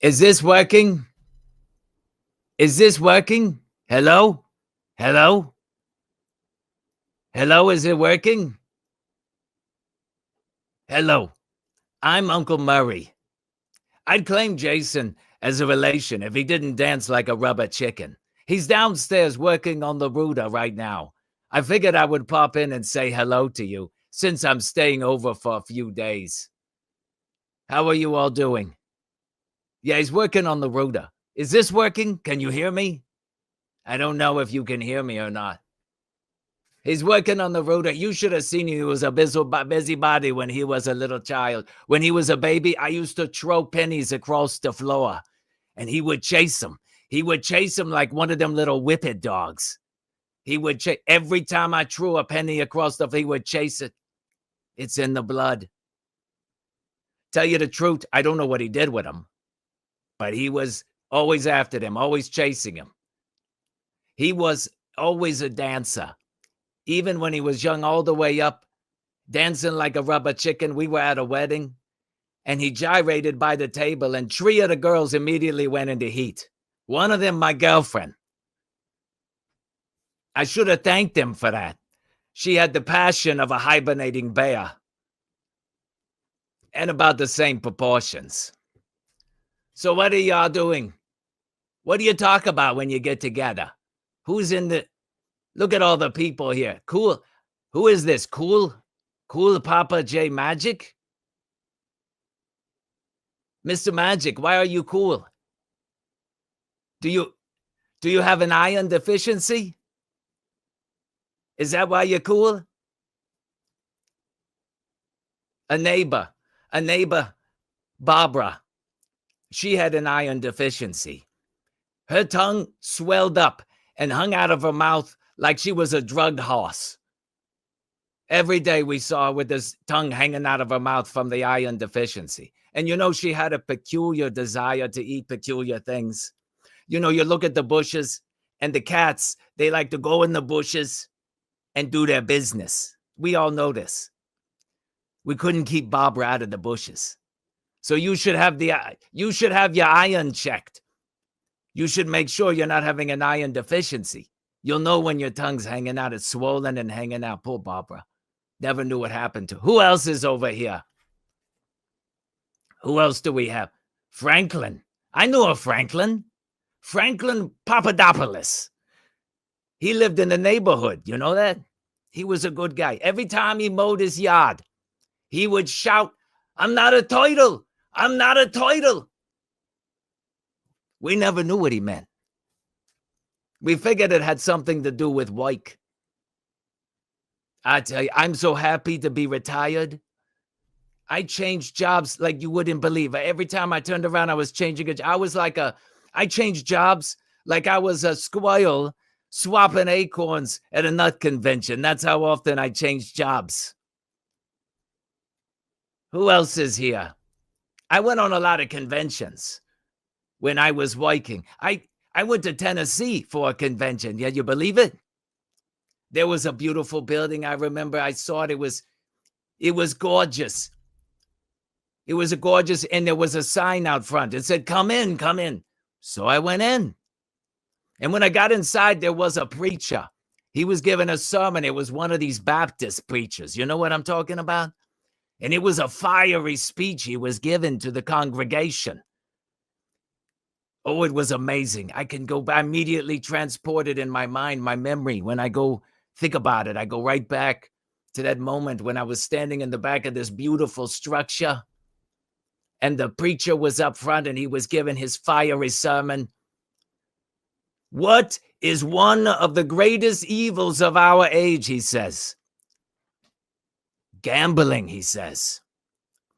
Is this working? Is this working? Hello? Hello? Hello, is it working? Hello, I'm Uncle Murray. I'd claim Jason as a relation if he didn't dance like a rubber chicken. He's downstairs working on the router right now. I figured I would pop in and say hello to you since I'm staying over for a few days. How are you all doing? Yeah, he's working on the router. Is this working? Can you hear me? I don't know if you can hear me or not. He's working on the router. You should have seen he was a busybody when he was a little child. When he was a baby, I used to throw pennies across the floor, and he would chase them. He would chase them like one of them little whippet dogs. He would chase. Every time I threw a penny across the floor, he would chase it. It's in the blood. Tell you the truth, I don't know what he did with him, but he was always after them, always chasing him. He was always a dancer. Even when he was young, all the way up, dancing like a rubber chicken. We were at a wedding, and he gyrated by the table, and 3 of the girls immediately went into heat. One of them, my girlfriend. I should have thanked him for that. She had the passion of a hibernating bear, and about the same proportions. So what are y'all doing? What do you talk about when you get together? Who's in the... Look at all the people here. Cool. Who is this? Cool? Cool Papa J Magic? Mr. Magic, why are you cool? Do you have an iron deficiency? Is that why you're cool? A neighbor, Barbara, she had an iron deficiency. Her tongue swelled up and hung out of her mouth like she was a drugged horse. Every day we saw her with this tongue hanging out of her mouth from the iron deficiency. And you know, she had a peculiar desire to eat peculiar things. You know, you look at the bushes, and the cats, they like to go in the bushes and do their business. We all know this. We couldn't keep Barbara out of the bushes. So you should have your iron checked. You should make sure you're not having an iron deficiency. You'll know when your tongue's hanging out. It's swollen and hanging out. Poor Barbara. Never knew what happened to her. Who else is over here? Who else do we have? Franklin. I knew a Franklin. Franklin Papadopoulos. He lived in the neighborhood. You know that? He was a good guy. Every time he mowed his yard, he would shout, "I'm not a turtle. I'm not a turtle." We never knew what he meant. We figured it had something to do with white. I tell you, I'm so happy to be retired. I changed jobs like you wouldn't believe. Every time I turned around, I was changing it. I changed jobs like I was a squirrel swapping acorns at a nut convention. That's how often I changed jobs. Who else is here? I went on a lot of conventions when I was working. I went to Tennessee for a convention. Yeah, you believe it? There was a beautiful building. I remember I saw it. It was gorgeous. It was gorgeous, and there was a sign out front. It said, "Come in, come in." So I went in. And when I got inside, there was a preacher. He was giving a sermon. It was one of these Baptist preachers. You know what I'm talking about? And it was a fiery speech he was giving to the congregation. Oh, it was amazing. I can go back, immediately transported in my mind, my memory. When I go think about it, I go right back to that moment when I was standing in the back of this beautiful structure, and the preacher was up front, and he was giving his fiery sermon. What is one of the greatest evils of our age, he says? Gambling, he says.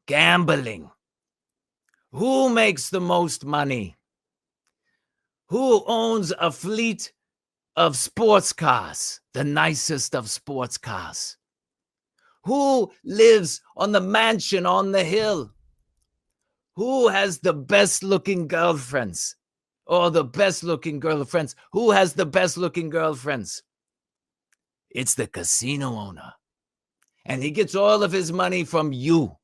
Gambling. Who makes the most money? Who owns a fleet of sports cars, the nicest of sports cars? Who lives on the mansion on the hill? Who has the best looking girlfriends? Or the best looking girlfriends? Who has the best looking girlfriends? It's the casino owner. And he gets all of his money from you.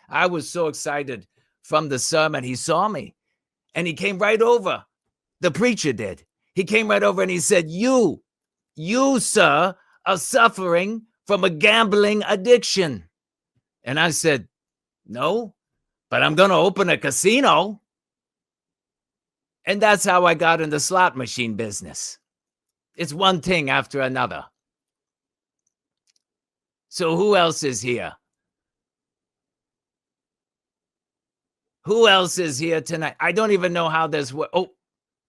I was so excited from the sermon. He saw me. And he came right over. The preacher did. He came right over and he said, you, sir, are suffering from a gambling addiction. And I said, no, but I'm going to open a casino. And that's how I got in the slot machine business. It's one thing after another. So who else is here? Who else is here tonight? I don't even know how this works. Oh,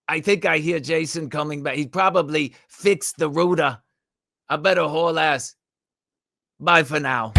I think I hear Jason coming back. He probably fixed the router. I better haul ass. Bye for now.